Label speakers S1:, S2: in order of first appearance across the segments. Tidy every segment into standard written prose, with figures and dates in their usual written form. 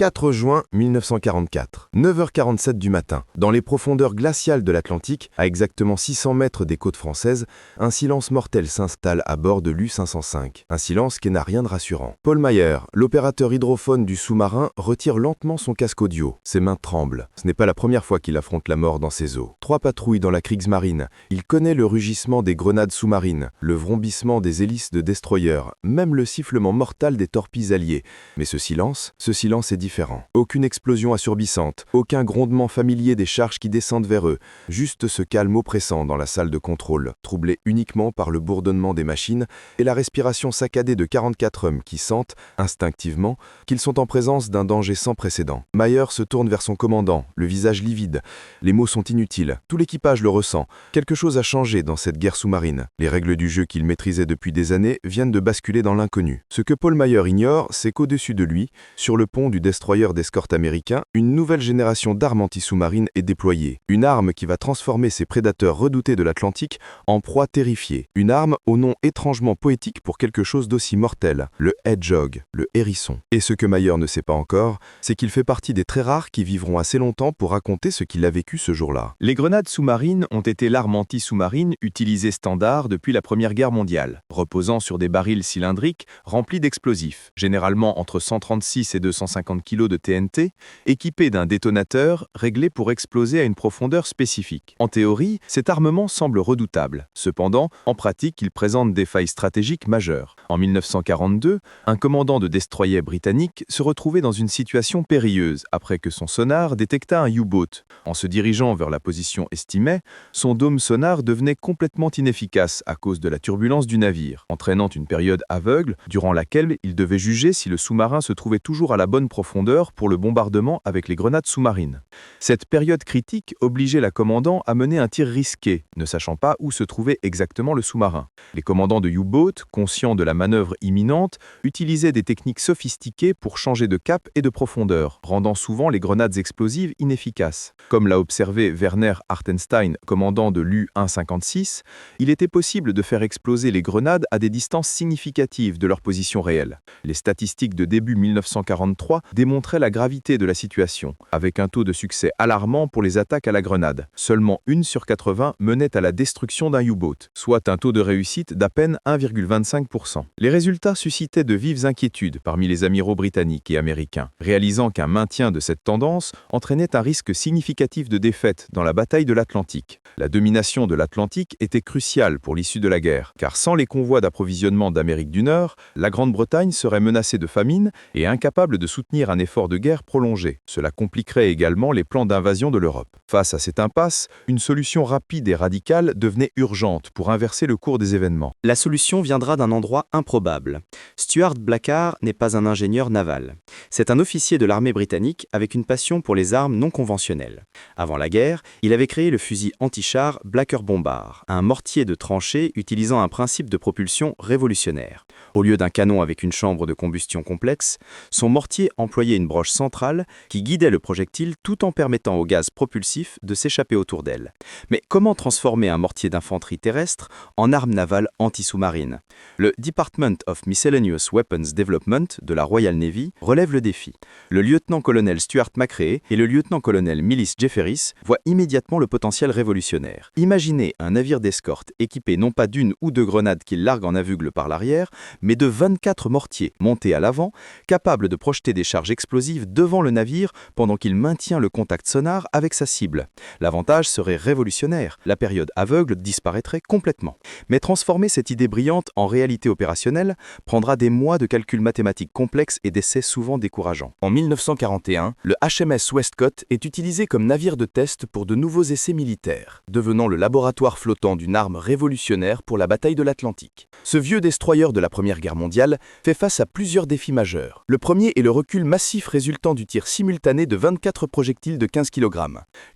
S1: 4 juin 1944, 9h47 du matin. Dans les profondeurs glaciales de l'Atlantique, à exactement 600 mètres des côtes françaises, un silence mortel s'installe à bord de l'U-505. Un silence qui n'a rien de rassurant. Paul Mayer, l'opérateur hydrophone du sous-marin, retire lentement son casque audio. Ses mains tremblent. Ce n'est pas la première fois qu'il affronte la mort dans ses eaux. 3 patrouilles dans la Kriegsmarine. Il connaît le rugissement des grenades sous-marines, le vrombissement des hélices de destroyers, même le sifflement mortal des torpilles alliées. Mais ce silence est différent. Aucune explosion assourdissante, aucun grondement familier des charges qui descendent vers eux, juste ce calme oppressant dans la salle de contrôle, troublé uniquement par le bourdonnement des machines et la respiration saccadée de 44 hommes qui sentent, instinctivement, qu'ils sont en présence d'un danger sans précédent. Mayer se tourne vers son commandant, le visage livide. Les mots sont inutiles, tout l'équipage le ressent. Quelque chose a changé dans cette guerre sous-marine. Les règles du jeu qu'il maîtrisait depuis des années viennent de basculer dans l'inconnu. Ce que Paul Mayer ignore, c'est qu'au-dessus de lui, sur le pont du destroyer d'escorte américain, une nouvelle génération d'armes anti-sous-marines est déployée. Une arme qui va transformer ces prédateurs redoutés de l'Atlantique en proie terrifiée. Une arme au nom étrangement poétique pour quelque chose d'aussi mortel, le hedgehog, le hérisson. Et ce que Mayer ne sait pas encore, c'est qu'il fait partie des très rares qui vivront assez longtemps pour raconter ce qu'il a vécu ce jour-là.
S2: Les grenades sous-marines ont été l'arme anti-sous-marine utilisée standard depuis la Première Guerre mondiale, reposant sur des barils cylindriques remplis d'explosifs, généralement entre 136 et 250 kg de TNT, équipés d'un détonateur réglé pour exploser à une profondeur spécifique. En théorie, cet armement semble redoutable. Cependant, en pratique, il présente des failles stratégiques majeures. En 1942, un commandant de destroyer britannique se retrouvait dans une situation périlleuse après que son sonar détecta un U-boat. En se dirigeant vers la position estimée, son dôme sonar devenait complètement inefficace à cause de la turbulence du navire, entraînant une période aveugle durant laquelle il devait juger si le sous-marin se trouvait toujours à la bonne profondeur pour le bombardement avec les grenades sous-marines. Cette période critique obligeait la commandant à mener un tir risqué, ne sachant pas où se trouvait exactement le sous-marin. Les commandants de U-boat, conscients de la manœuvre imminente, utilisaient des techniques sophistiquées pour changer de cap et de profondeur, rendant souvent les grenades explosives inefficaces. Comme l'a observé Werner Hartenstein, commandant de l'U-156, il était possible de faire exploser les grenades à des distances significatives de leur position réelle. Les statistiques de début 1943 démontraient la gravité de la situation, avec un taux de succès alarmant pour les attaques à la grenade. Seulement 1 sur 80 menait à la destruction d'un U-boat, soit un taux de réussite d'à peine 1,25%. Les résultats suscitaient de vives inquiétudes parmi les amiraux britanniques et américains, réalisant qu'un maintien de cette tendance entraînait un risque significatif de défaite dans la bataille de l'Atlantique. La domination de l'Atlantique était cruciale pour l'issue de la guerre, car sans les convois d'approvisionnement d'Amérique du Nord, la Grande-Bretagne serait menacée de famine et incapable de soutenir un effort de guerre prolongé. Cela compliquerait également les plans d'invasion de l'Europe. Face à cette impasse, une solution rapide et radicale devenait urgente pour inverser le cours des événements.
S3: La solution viendra d'un endroit improbable. Stuart Blackard n'est pas un ingénieur naval. C'est un officier de l'armée britannique avec une passion pour les armes non conventionnelles. Avant la guerre, il avait créé le fusil anti-char Blacker Bombard, un mortier de tranchée utilisant un principe de propulsion révolutionnaire. Au lieu d'un canon avec une chambre de combustion complexe, son mortier employait une broche centrale qui guidait le projectile tout en permettant au gaz propulsif de s'échapper autour d'elle. Mais comment transformer un mortier d'infanterie terrestre en arme navale anti-sous-marine ? Le Department of Miscellaneous Weapons Development de la Royal Navy relève le défi. Le lieutenant-colonel Stuart McCrae et le lieutenant-colonel Millis Jefferis voient immédiatement le potentiel révolutionnaire. Imaginez un navire d'escorte équipé non pas d'une ou deux grenades qu'il largue en aveugle par l'arrière, mais de 24 mortiers montés à l'avant, capables de projeter des charges explosives devant le navire pendant qu'il maintient le contact sonar avec sa cible. L'avantage serait révolutionnaire, la période aveugle disparaîtrait complètement. Mais transformer cette idée brillante en réalité opérationnelle prendra des mois de calculs mathématiques complexes et d'essais souvent décourageants.
S4: En 1941, le HMS Westcott est utilisé comme navire de test pour de nouveaux essais militaires, devenant le laboratoire flottant d'une arme révolutionnaire pour la bataille de l'Atlantique. Ce vieux destroyer de la Première Guerre mondiale fait face à plusieurs défis majeurs. Le premier est le recul massif résultant du tir simultané de 24 projectiles de 15 kg.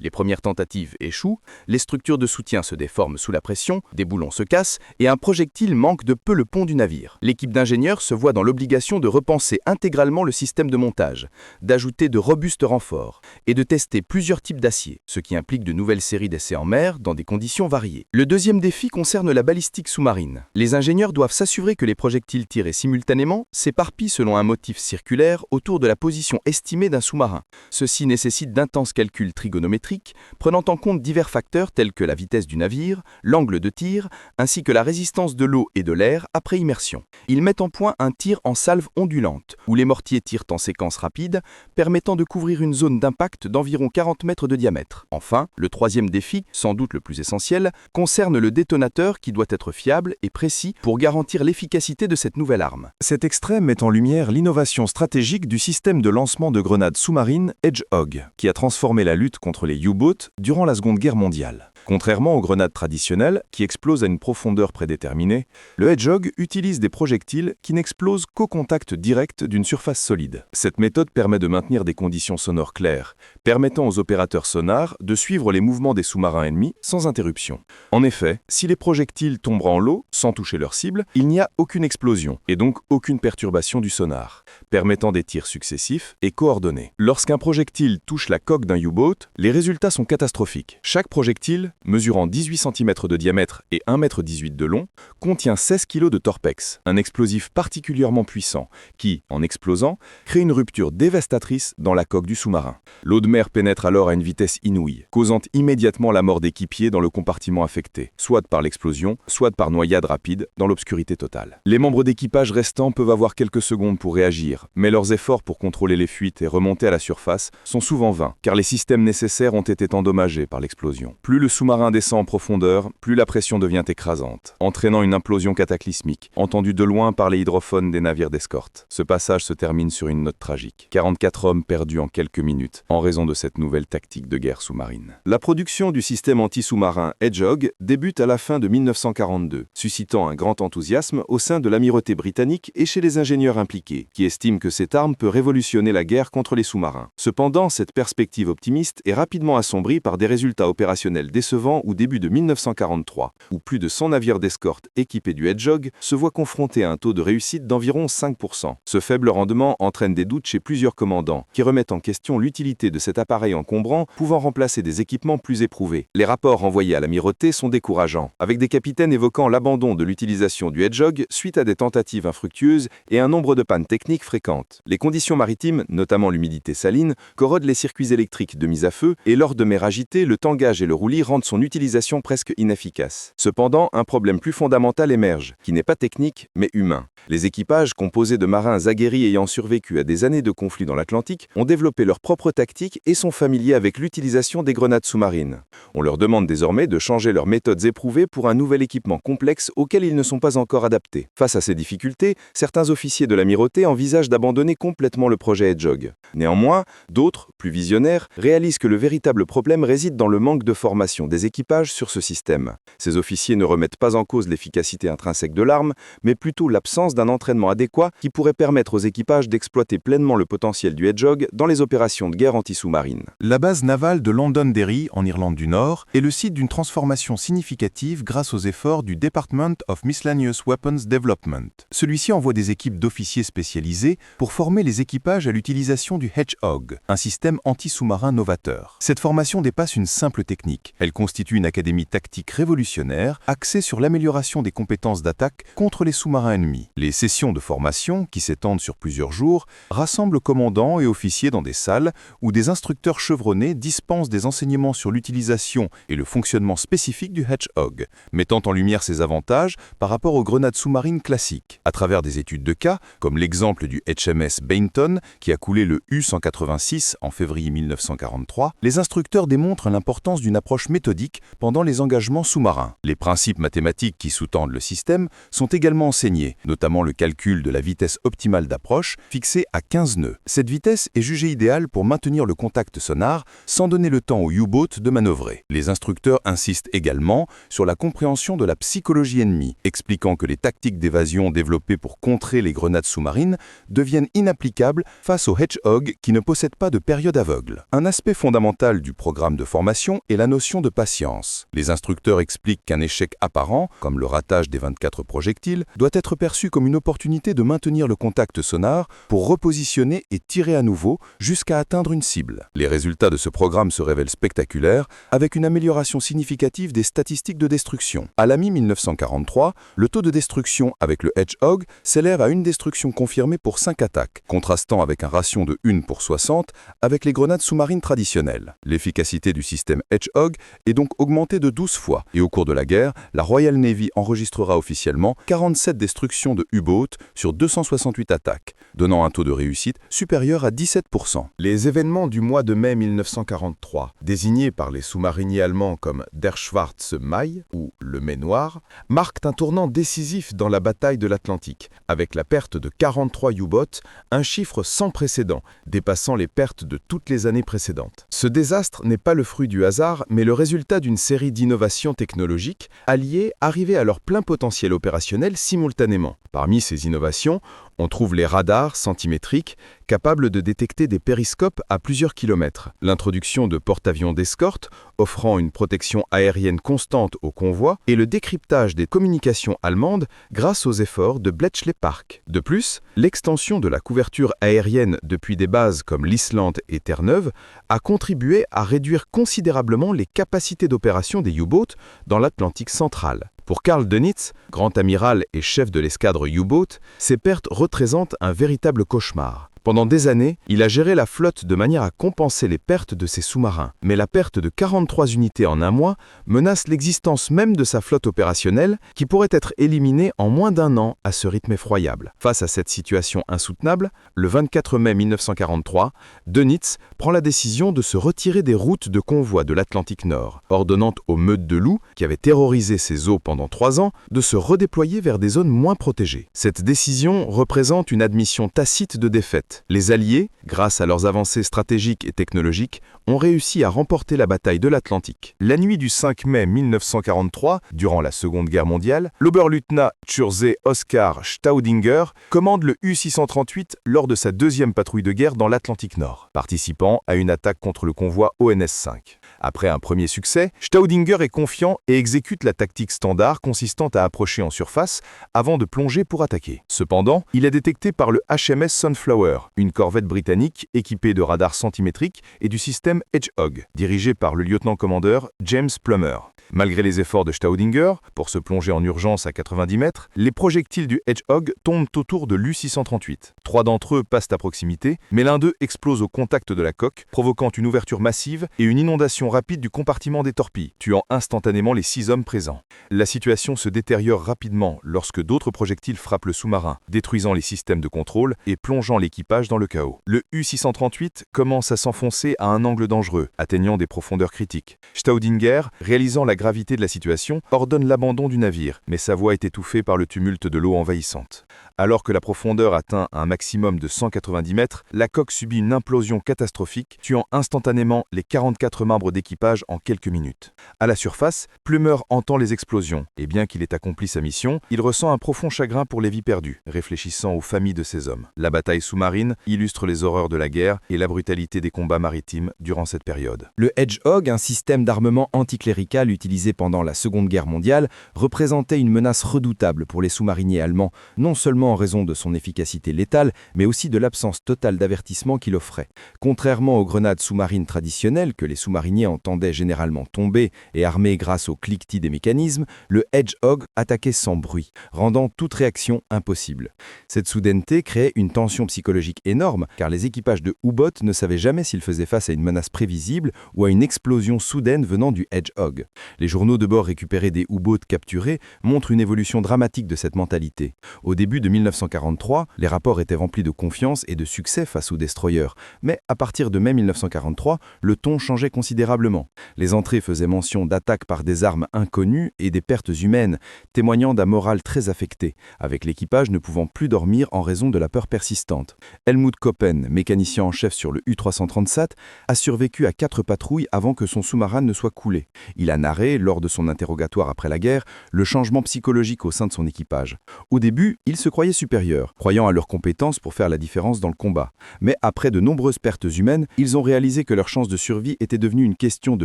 S4: Les premières tentatives échouent, les structures de soutien se déforment sous la pression, des boulons se cassent et un projectile manque de peu le pont du navire. L'équipe d'ingénieurs se voit dans l'obligation de repenser intégralement le système de montage, d'ajouter de robustes renforts et de tester plusieurs types d'acier, ce qui implique de nouvelles séries d'essais en mer dans des conditions variées. Le deuxième défi concerne la balistique sous-marine. Les ingénieurs doivent s'assurer que les projectiles tirés simultanément s'éparpillent selon un motif circulaire autour de la la position estimée d'un sous-marin. Ceci nécessite d'intenses calculs trigonométriques, prenant en compte divers facteurs tels que la vitesse du navire, l'angle de tir, ainsi que la résistance de l'eau et de l'air après immersion. Ils mettent en point un tir en salve ondulante, où les mortiers tirent en séquence rapide, permettant de couvrir une zone d'impact d'environ 40 mètres de diamètre. Enfin, le troisième défi, sans doute le plus essentiel, concerne le détonateur qui doit être fiable et précis pour garantir l'efficacité de cette nouvelle arme.
S2: Cet extrait met en lumière l'innovation stratégique du système de lancement de grenades sous-marines Hedgehog, qui a transformé la lutte contre les U-boats durant la Seconde Guerre mondiale. Contrairement aux grenades traditionnelles, qui explosent à une profondeur prédéterminée, le Hedgehog utilise des projectiles qui n'explosent qu'au contact direct d'une surface solide. Cette méthode permet de maintenir des conditions sonores claires, permettant aux opérateurs sonars de suivre les mouvements des sous-marins ennemis sans interruption. En effet, si les projectiles tombent en l'eau sans toucher leur cible, il n'y a aucune explosion et donc aucune perturbation du sonar, permettant des tirs successifs et coordonnés. Lorsqu'un projectile touche la coque d'un U-boat, les résultats sont catastrophiques. Chaque projectile, mesurant 18 cm de diamètre et 1,18 m de long, contient 16 kg de torpex, un explosif particulièrement puissant qui, en explosant, crée une rupture dévastatrice dans la coque du sous-marin. L'eau de mer pénètre alors à une vitesse inouïe, causant immédiatement la mort d'équipiers dans le compartiment affecté, soit par l'explosion, soit par noyade rapide dans l'obscurité totale. Les membres d'équipage restants peuvent avoir quelques secondes pour réagir, mais leurs efforts pour contrôler les fuites et remonter à la surface sont souvent vains, car les systèmes nécessaires ont été endommagés par l'explosion. Plus le sous-marin descend en profondeur, plus la pression devient écrasante, entraînant une implosion cataclysmique, entendue de loin par les hydrophones des navires d'escorte. Ce passage se termine sur une note tragique. 44 hommes perdus en quelques minutes, en raison de cette nouvelle tactique de guerre sous-marine. La production du système anti-sous-marin Hedgehog débute à la fin de 1942, suscitant un grand enthousiasme au sein de l'amirauté britannique et chez les ingénieurs impliqués, qui estiment que cette arme peut révolutionner la guerre contre les sous-marins. Cependant, cette perspective optimiste est rapidement assombrie par des résultats opérationnels décevants au début de 1943, où plus de 100 navires d'escorte équipés du Hedgehog se voient confrontés à un taux de réussite d'environ 5%. Ce faible rendement entraîne des doutes chez plusieurs commandants, qui remettent en question l'utilité de cet appareil encombrant pouvant remplacer des équipements plus éprouvés. Les rapports envoyés à l'amirauté sont décourageants, avec des capitaines évoquant l'abandon de l'utilisation du Hedgehog suite à des tentatives infructueuses et un nombre de pannes techniques fréquentes. Les conditions maritimes, notamment l'humidité saline, corrodent les circuits électriques de mise à feu et lors de mer agitée, le tangage et le roulis rendent son utilisation presque inefficace. Cependant, un problème plus fondamental émerge, qui n'est pas technique, mais humain. Les équipages, composés de marins aguerris ayant survécu à des années de conflits dans l'Atlantique, ont développé leurs propres tactiques et sont familiers avec l'utilisation des grenades sous-marines. On leur demande désormais de changer leurs méthodes éprouvées pour un nouvel équipement complexe auquel ils ne sont pas encore adaptés. Face à ces difficultés, certains officiers de l'amirauté envisagent d'abandonner complètement le projet Hedgehog. Néanmoins, d'autres, plus visionnaires, réalisent que le véritable problème réside dans le manque de formation des équipages sur ce système. Ces officiers ne remettent pas en cause l'efficacité intrinsèque de l'arme, mais plutôt l'absence d'un entraînement adéquat qui pourrait permettre aux équipages d'exploiter pleinement le potentiel du Hedgehog dans les opérations de guerre anti-sous-marine.
S5: La base navale de Londonderry, en Irlande du Nord, est le site d'une transformation significative grâce aux efforts du Department of Miscellaneous Weapons Development. Celui-ci envoie des équipes d'officiers spécialisés pour former les équipages à l'utilisation du Hedgehog, un système anti-sous-marin novateur. Cette formation dépasse une simple technique. Elle constitue une académie tactique révolutionnaire axée sur l'amélioration des compétences d'attaque contre les sous-marins ennemis. Les sessions de formation, qui s'étendent sur plusieurs jours, rassemblent commandants et officiers dans des salles où des instructeurs chevronnés dispensent des enseignements sur l'utilisation et le fonctionnement spécifique du Hedgehog, mettant en lumière ses avantages par rapport aux grenades sous-marines classiques. À travers des études de cas, comme l'exemple du HMS Bainton, qui a coulé le U-186 en février 1943, les instructeurs démontrent l'importance d'une approche méthodique pendant les engagements sous-marins. Les principes mathématiques qui sous-tendent le système sont également enseignés, notamment le calcul de la vitesse optimale d'approche, fixée à 15 nœuds. Cette vitesse est jugée idéale pour maintenir le contact sonar sans donner le temps au U-boat de manœuvrer. Les instructeurs insistent également sur la compréhension de la psychologie ennemie, expliquant que les tactiques d'évasion développées pour contrer les grenades sous-marines deviennent inapplicables face au Hedgehog qui ne possède pas de période aveugle. Un aspect fondamental du programme de formation est la notion de patience. Les instructeurs expliquent qu'un échec apparent, comme le ratage des 24 projectiles, doit être perçu comme une opportunité de maintenir le contact sonar pour repositionner et tirer à nouveau jusqu'à atteindre une cible. Les résultats de ce programme se révèlent spectaculaires, avec une amélioration significative des statistiques de destruction. À la mi-1943, le taux de destruction avec le Hedgehog s'élève à une destruction confirmée pour 5 attaques, contrastant avec un ratio de 1 pour 60 avec les grenades sous-marines traditionnelles. L'efficacité du système Hedgehog est donc augmentée de 12 fois, et au cours de la guerre, la Royal Navy enregistrera officiellement 47 destructions de U-boats sur 268 attaques, donnant un taux de réussite supérieur à 17%.
S2: Les événements du mois de mai 1943, désignés par les sous-mariniers allemands comme Der Schwarze Mai ou le Mai Noir, marquent un tournant décisif dans la bataille de l'Atlantique, avec la perte de 43 U-boats, un chiffre sans précédent, dépassant les pertes de toutes les années précédentes. Ce désastre n'est pas le fruit du hasard, mais le résultat d'une série d'innovations technologiques alliées arrivées à leur plein potentiel opérationnel simultanément. Parmi ces innovations, on trouve les radars centimétriques capables de détecter des périscopes à plusieurs kilomètres, l'introduction de porte-avions d'escorte offrant une protection aérienne constante au convoi et le décryptage des communications allemandes grâce aux efforts de Bletchley Park. De plus, l'extension de la couverture aérienne depuis des bases comme l'Islande et Terre-Neuve a contribué à réduire considérablement les capacités d'opération des U-boats dans l'Atlantique central. Pour Karl Dönitz, grand amiral et chef de l'escadre U-boat, ces pertes représentent un véritable cauchemar. Pendant des années, il a géré la flotte de manière à compenser les pertes de ses sous-marins. Mais la perte de 43 unités en un mois menace l'existence même de sa flotte opérationnelle qui pourrait être éliminée en moins d'un an à ce rythme effroyable. Face à cette situation insoutenable, le 24 mai 1943, Dönitz prend la décision de se retirer des routes de convoi de l'Atlantique Nord, ordonnant aux meutes de loups, qui avaient terrorisé ces eaux pendant 3 ans, de se redéployer vers des zones moins protégées. Cette décision représente une admission tacite de défaite. Les Alliés, grâce à leurs avancées stratégiques et technologiques, ont réussi à remporter la bataille de l'Atlantique.
S5: La nuit du 5 mai 1943, durant la Seconde Guerre mondiale, l'Oberleutnant Churze Oskar Staudinger commande le U-638 lors de sa deuxième patrouille de guerre dans l'Atlantique Nord, participant à une attaque contre le convoi ONS-5. Après un premier succès, Staudinger est confiant et exécute la tactique standard consistant à approcher en surface avant de plonger pour attaquer. Cependant, il est détecté par le HMS Sunflower, une corvette britannique équipée de radars centimétriques et du système Hedgehog, dirigé par le lieutenant-commandeur James Plummer. Malgré les efforts de Staudinger pour se plonger en urgence à 90 mètres, les projectiles du Hedgehog tombent autour de l'U-638. 3 d'entre eux passent à proximité, mais l'un d'eux explose au contact de la coque, provoquant une ouverture massive et une inondation rapide du compartiment des torpilles, tuant instantanément les 6 hommes présents. La situation se détériore rapidement lorsque d'autres projectiles frappent le sous-marin, détruisant les systèmes de contrôle et plongeant l'équipage dans le chaos. Le U-638 commence à s'enfoncer à un angle dangereux, atteignant des profondeurs critiques. Staudinger, réalisant la gravité de la situation, ordonne l'abandon du navire, mais sa voix est étouffée par le tumulte de l'eau envahissante. Alors que la profondeur atteint un maximum de 190 mètres, la coque subit une implosion catastrophique, tuant instantanément les 44 membres d'équipage en quelques minutes. À la surface, Plummer entend les explosions, et bien qu'il ait accompli sa mission, il ressent un profond chagrin pour les vies perdues, réfléchissant aux familles de ces hommes. La bataille sous-marine illustre les horreurs de la guerre et la brutalité des combats maritimes durant cette période.
S3: Le Hedgehog, un système d'armement anticlérical utilisé pendant la Seconde Guerre mondiale, représentait une menace redoutable pour les sous-mariniers allemands, non seulement en raison de son efficacité létale, mais aussi de l'absence totale d'avertissement qu'il offrait. Contrairement aux grenades sous-marines traditionnelles que les sous-mariniers entendaient généralement tomber et armés grâce au cliquetis des mécanismes, le Hedgehog attaquait sans bruit, rendant toute réaction impossible. Cette soudaineté créait une tension psychologique énorme, car les équipages de U-boats ne savaient jamais s'ils faisaient face à une menace prévisible ou à une explosion soudaine venant du Hedgehog. Les journaux de bord récupérés des U-boats capturés montrent une évolution dramatique de cette mentalité. Au début de 1943, les rapports étaient remplis de confiance et de succès face aux destroyers, mais à partir de mai 1943, le ton changeait considérablement. Les entrées faisaient mention d'attaques par des armes inconnues et des pertes humaines, témoignant d'un moral très affecté, avec l'équipage ne pouvant plus dormir en raison de la peur persistante. Helmut Koppen, mécanicien en chef sur le U-337, a survécu à 4 patrouilles avant que son sous-marin ne soit coulé. Il a narré, lors de son interrogatoire après la guerre, le changement psychologique au sein de son équipage. Au début, il se
S4: se croyaient supérieurs, croyant à leurs compétences pour faire la différence dans le combat. Mais après de nombreuses pertes humaines, ils ont réalisé que leur chance de survie était devenue une question de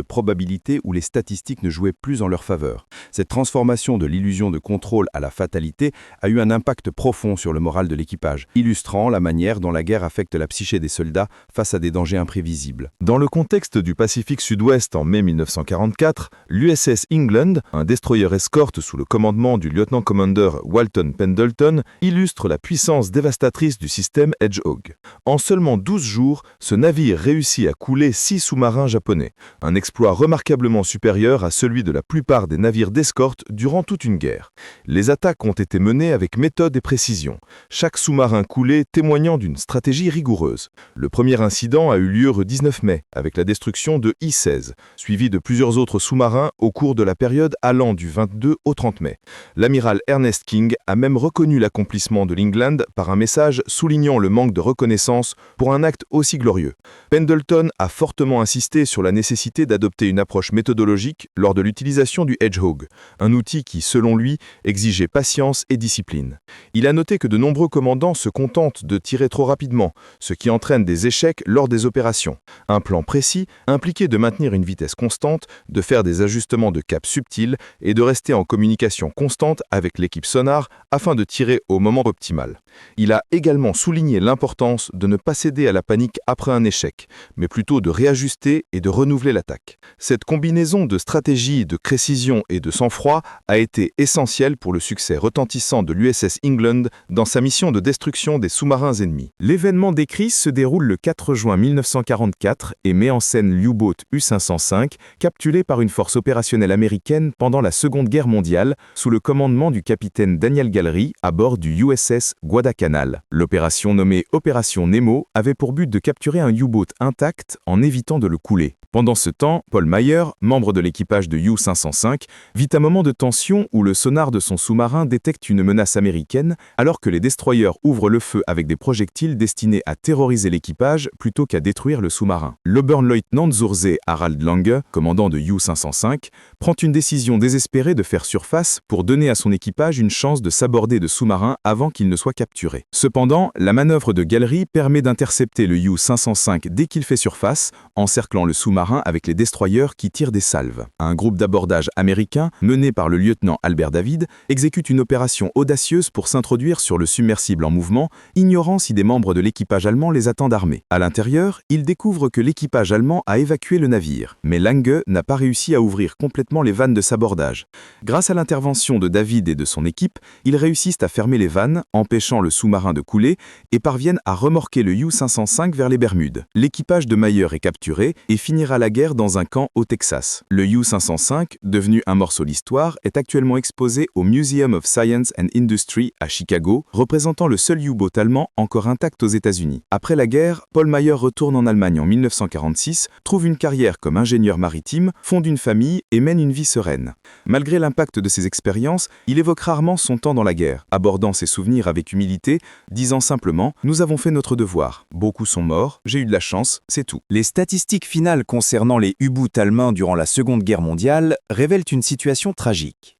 S4: probabilité où les statistiques ne jouaient plus en leur faveur. Cette transformation de l'illusion de contrôle à la fatalité a eu un impact profond sur le moral de l'équipage, illustrant la manière dont la guerre affecte la psyché des soldats face à des dangers imprévisibles.
S2: Dans le contexte du Pacifique Sud-Ouest en mai 1944, l'USS England, un destroyer escorte sous le commandement du lieutenant-commandeur Walton Pendleton, illustre la puissance dévastatrice du système Hedgehog. En seulement 12 jours, ce navire réussit à couler 6 sous-marins japonais, un exploit remarquablement supérieur à celui de la plupart des navires d'escorte durant toute une guerre. Les attaques ont été menées avec méthode et précision, chaque sous-marin coulé témoignant d'une stratégie rigoureuse. Le premier incident a eu lieu le 19 mai, avec la destruction de I-16, suivi de plusieurs autres sous-marins au cours de la période allant du 22 au 30 mai. L'amiral Ernest King a même reconnu l'accomplissement de l'England par un message soulignant le manque de reconnaissance pour un acte aussi glorieux. Pendleton a fortement insisté sur la nécessité d'adopter une approche méthodologique lors de l'utilisation du Hedgehog, un outil qui, selon lui, exigeait patience et discipline. Il a noté que de nombreux commandants se contentent de tirer trop rapidement, ce qui entraîne des échecs lors des opérations. Un plan précis impliquait de maintenir une vitesse constante, de faire des ajustements de cap subtils et de rester en communication constante avec l'équipe sonar afin de tirer au moment optimal. Il a également souligné l'importance de ne pas céder à la panique après un échec, mais plutôt de réajuster et de renouveler l'attaque. Cette combinaison de stratégie, de précision et de sang-froid a été essentielle pour le succès retentissant de l'USS England dans sa mission de destruction des sous-marins ennemis. L'événement décrit se déroule le 4 juin 1944 et met en scène l'U-boat U-505, capturé par une force opérationnelle américaine pendant la Seconde Guerre mondiale, sous le commandement du capitaine Daniel Gallery à bord du USS Guadalcanal. L'opération nommée Opération Nemo avait pour but de capturer un U-boat intact en évitant de le couler. Pendant ce temps, Paul Meyer, membre de l'équipage de U-505, vit un moment de tension où le sonar de son sous-marin détecte une menace américaine alors que les destroyers ouvrent le feu avec des projectiles destinés à terroriser l'équipage plutôt qu'à détruire le sous-marin. L'Oberleutnant zur See Harald Lange, commandant de U-505, prend une décision désespérée de faire surface pour donner à son équipage une chance de s'aborder de sous-marin avant qu'il ne soit capturé. Cependant, la manœuvre de Gallery permet d'intercepter le U-505 dès qu'il fait surface, encerclant le sous-marin avec les destroyers qui tirent des salves. Un groupe d'abordage américain, mené par le lieutenant Albert David, exécute une opération audacieuse pour s'introduire sur le submersible en mouvement, ignorant si des membres de l'équipage allemand les attendent armés. À l'intérieur, ils découvrent que l'équipage allemand a évacué le navire, mais Lange n'a pas réussi à ouvrir complètement les vannes de sabordage. Grâce à l'intervention de David et de son équipe, ils réussissent à fermer les vannes, empêchant le sous-marin de couler, et parviennent à remorquer le U-505 vers les Bermudes. L'équipage de Meyer est capturé et finira la guerre dans un camp au Texas. Le U-505, devenu un morceau d'histoire, est actuellement exposé au Museum of Science and Industry à Chicago, représentant le seul U-boat allemand encore intact aux États-Unis. Après la guerre, Paul Meyer retourne en Allemagne en 1946, trouve une carrière comme ingénieur maritime, fonde une famille et mène une vie sereine. Malgré l'impact de ses expériences, il évoque rarement son temps dans la guerre, abordant ses souvenirs avec humilité, disant simplement « Nous avons fait notre devoir. Beaucoup sont morts, j'ai eu de la chance, c'est tout ».
S3: Les statistiques finales concernant les U-boots allemands durant la Seconde Guerre mondiale révèlent une situation tragique.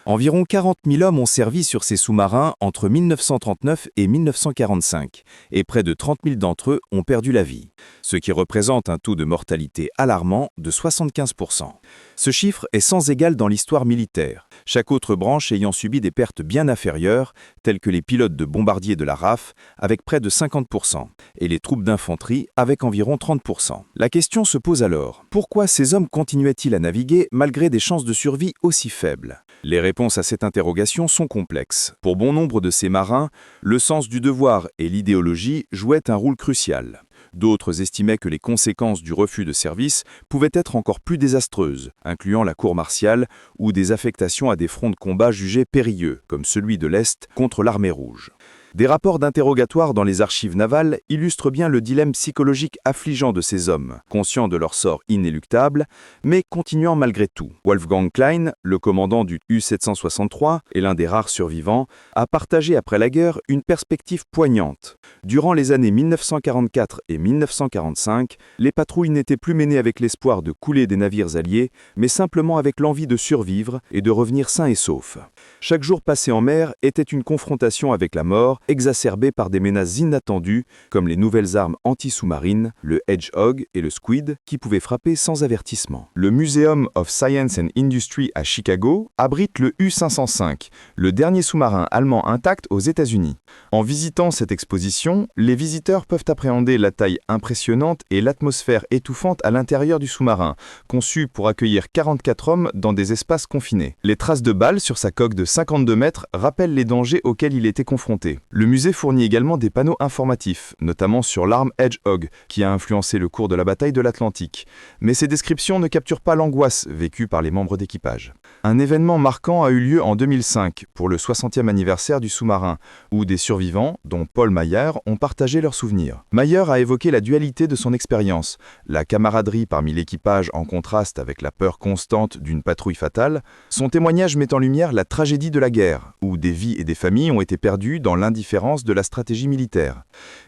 S3: Environ 40 000 hommes ont servi sur ces sous-marins entre 1939 et 1945, et près de 30 000 d'entre eux ont perdu la vie, ce qui représente un taux de mortalité alarmant de 75%. Ce chiffre est sans égal dans l'histoire militaire, chaque autre branche ayant subi des pertes bien inférieures, telles que les pilotes de bombardiers de la RAF, avec près de 50%, et les troupes d'infanterie, avec environ 30%. La question se pose alors, pourquoi ces hommes continuaient-ils à naviguer malgré des chances de survie aussi faibles ? Les réponses à cette interrogation sont complexes. Pour bon nombre de ces marins, le sens du devoir et l'idéologie jouaient un rôle crucial. D'autres estimaient que les conséquences du refus de service pouvaient être encore plus désastreuses, incluant la cour martiale ou des affectations à des fronts de combat jugés périlleux, comme celui de l'Est contre l'armée rouge.
S2: Des rapports d'interrogatoire dans les archives navales illustrent bien le dilemme psychologique affligeant de ces hommes, conscients de leur sort inéluctable, mais continuant malgré tout. Wolfgang Klein, le commandant du U-763 et l'un des rares survivants, a partagé après la guerre une perspective poignante. Durant les années 1944 et 1945, les patrouilles n'étaient plus menées avec l'espoir de couler des navires alliés, mais simplement avec l'envie de survivre et de revenir sains et saufs. Chaque jour passé en mer était une confrontation avec la mort, exacerbée par des menaces inattendues, comme les nouvelles armes anti-sous-marines, le Hedgehog et le Squid, qui pouvaient frapper sans avertissement.
S5: Le Museum of Science and Industry à Chicago abrite le U-505, le dernier sous-marin allemand intact aux États-Unis. En visitant cette exposition, les visiteurs peuvent appréhender la taille impressionnante et l'atmosphère étouffante à l'intérieur du sous-marin, conçu pour accueillir 44 hommes dans des espaces confinés. Les traces de balles sur sa coque de 52 mètres rappellent les dangers auxquels il était confronté. Le musée fournit également des panneaux informatifs, notamment sur l'arme Hedgehog, qui a influencé le cours de la bataille de l'Atlantique. Mais ces descriptions ne capturent pas l'angoisse vécue par les membres d'équipage. Un événement marquant a eu lieu en 2005, pour le 60e anniversaire du sous-marin, où des survivants, dont Paul Mayer, ont partagé leurs souvenirs. Mayer a évoqué la dualité de son expérience, la camaraderie parmi l'équipage en contraste avec la peur constante d'une patrouille fatale. Son témoignage met en lumière la tragédie de la guerre, où des vies et des familles ont été perdues dans l'indifférence de la stratégie militaire.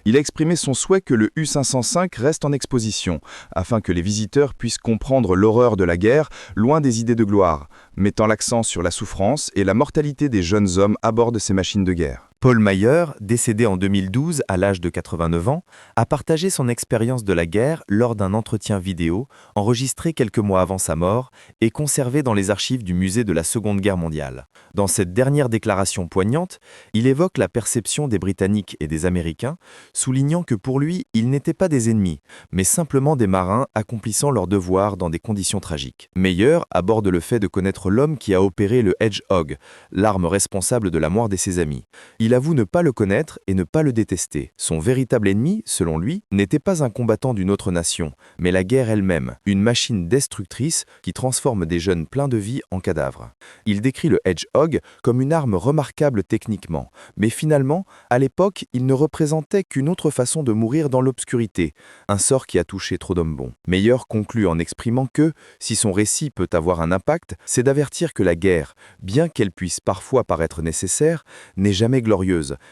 S5: Il a exprimé son souhait que le U-505 reste en exposition, afin que les visiteurs puissent comprendre l'horreur de la guerre, loin des idées de gloire, mettant l'accent sur la souffrance et la mortalité des jeunes hommes à bord de ces machines de guerre.
S2: Paul Mayer, décédé en 2012 à l'âge de 89 ans, a partagé son expérience de la guerre lors d'un entretien vidéo enregistré quelques mois avant sa mort et conservé dans les archives du musée de la Seconde Guerre mondiale. Dans cette dernière déclaration poignante, il évoque la perception des Britanniques et des Américains, soulignant que pour lui, ils n'étaient pas des ennemis, mais simplement des marins accomplissant leur devoir dans des conditions tragiques. Mayer aborde le fait de connaître l'homme qui a opéré le Hedgehog, l'arme responsable de la mort de ses amis. Il avoue ne pas le connaître et ne pas le détester. Son véritable ennemi, selon lui, n'était pas un combattant d'une autre nation, mais la guerre elle-même, une machine destructrice qui transforme des jeunes pleins de vie en cadavres. Il décrit le Hedgehog comme une arme remarquable techniquement, mais finalement, à l'époque, il ne représentait qu'une autre façon de mourir dans l'obscurité, un sort qui a touché trop d'hommes bons. Mayer conclut en exprimant que, si son récit peut avoir un impact, c'est d'avertir que la guerre, bien qu'elle puisse parfois paraître nécessaire, n'est jamais glorieuse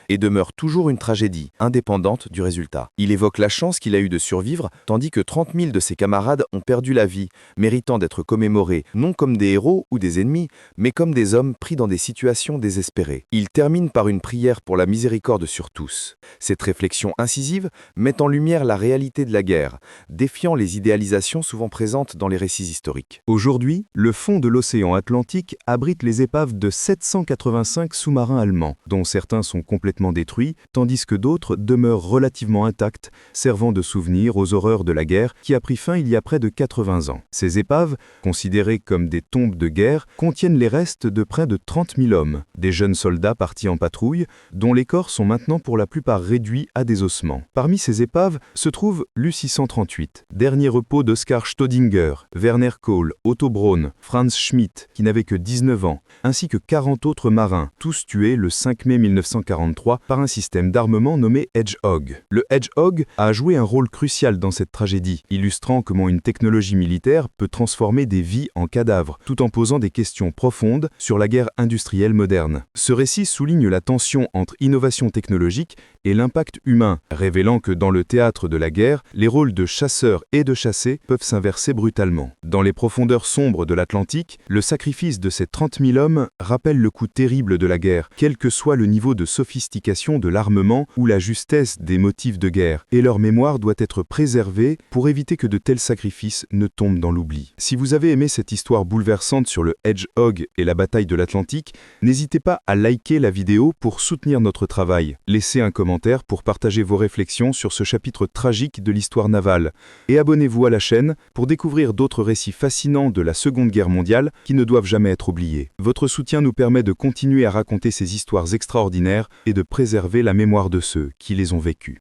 S2: et demeure toujours une tragédie, indépendante du résultat. Il évoque la chance qu'il a eue de survivre, tandis que 30 000 de ses camarades ont perdu la vie, méritant d'être commémorés non comme des héros ou des ennemis, mais comme des hommes pris dans des situations désespérées. Il termine par une prière pour la miséricorde sur tous. Cette réflexion incisive met en lumière la réalité de la guerre, défiant les idéalisations souvent présentes dans les récits historiques.
S5: Aujourd'hui, le fond de l'océan Atlantique abrite les épaves de 785 sous-marins allemands, dont certains sont complètement détruits, tandis que d'autres demeurent relativement intacts, servant de souvenir aux horreurs de la guerre qui a pris fin il y a près de 80 ans. Ces épaves, considérées comme des tombes de guerre, contiennent les restes de près de 30 000 hommes, des jeunes soldats partis en patrouille, dont les corps sont maintenant pour la plupart réduits à des ossements. Parmi ces épaves se trouve l'U-638, dernier repos d'Oskar Staudinger, Werner Kohl, Otto Braun, Franz Schmidt, qui n'avait que 19 ans, ainsi que 40 autres marins, tous tués le 5 mai 1943 par un système d'armement nommé Hedgehog. Le Hedgehog a joué un rôle crucial dans cette tragédie, illustrant comment une technologie militaire peut transformer des vies en cadavres, tout en posant des questions profondes sur la guerre industrielle moderne. Ce récit souligne la tension entre innovation technologique et l'impact humain, révélant que dans le théâtre de la guerre, les rôles de chasseurs et de chassés peuvent s'inverser brutalement. Dans les profondeurs sombres de l'Atlantique, le sacrifice de ces 30 000 hommes rappelle le coût terrible de la guerre, quel que soit le niveau de sophistication de l'armement ou la justesse des motifs de guerre, et leur mémoire doit être préservée pour éviter que de tels sacrifices ne tombent dans l'oubli. Si vous avez aimé cette histoire bouleversante sur le Hedgehog et la bataille de l'Atlantique, n'hésitez pas à liker la vidéo pour soutenir notre travail. Laissez un commentaire pour partager vos réflexions sur ce chapitre tragique de l'histoire navale. Et abonnez-vous à la chaîne pour découvrir d'autres récits fascinants de la Seconde Guerre mondiale qui ne doivent jamais être oubliés. Votre soutien nous permet de continuer à raconter ces histoires extraordinaires et de préserver la mémoire de ceux qui les ont vécues.